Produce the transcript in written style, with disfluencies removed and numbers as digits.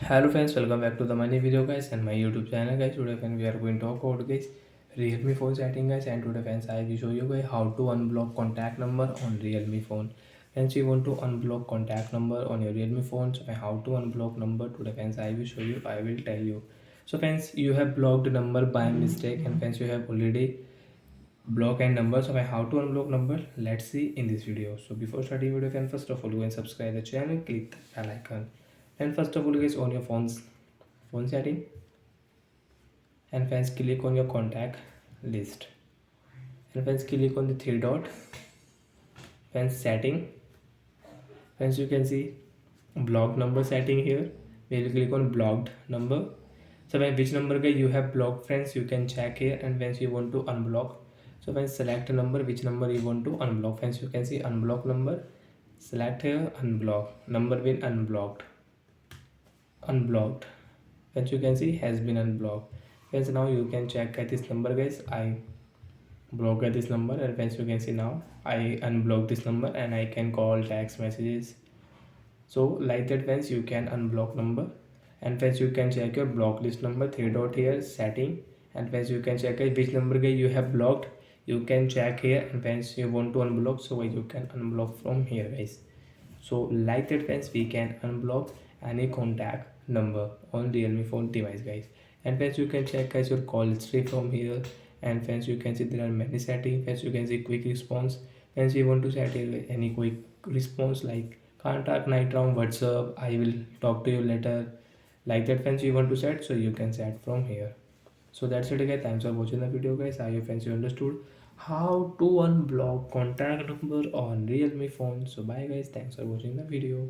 Hello friends, welcome back to the money video guys and my YouTube channel guys. Today friends we are going to talk about guys Realme phone setting guys, and today friends I will show you guys how to unblock contact number on Realme phone. Friends, you want to unblock contact number on your Realme phone, so how to unblock number today friends I will show you, I will tell you. So friends, you have blocked number by mistake, and friends you have already block and number. So how to unblock number, let's see in this video. So before starting video, can first of all go and subscribe the channel, click the bell icon, and first of all guys on your phone setting, and friends click on your contact list, and friends click on the three dot, friends setting. Friends, you can see block number setting here. We will click on blocked number. So when which number guys you have blocked, friends you can check here, and when you want to unblock, so when select a number, which number you want to unblock. Friends, you can see unblock number, select here, unblock number been unblocked. Friends, you can see has been unblocked. Friends, now you can check at this number guys, I block at this number, and friends you can see now I unblock this number and I can call, text messages. So like that friends you can unblock number. And friends, you can check your block list number, three dot here, setting, and friends you can check which number guys you have blocked. You can check here, and friends you want to unblock, so you can unblock from here guys. So like that friends, we can unblock any contact number on Realme phone device guys. And friends, you can check guys your call history from here, and friends you can see there are many settings. Friends, you can see quick response. Friends, you want to set any quick response like contact night round, WhatsApp, I will talk to you later, like that friends you want to set, so you can set from here. So that's it guys, thanks for watching the video guys. I hope friends you understood how to unblock contact number on Realme phone. So bye guys, thanks for watching the video.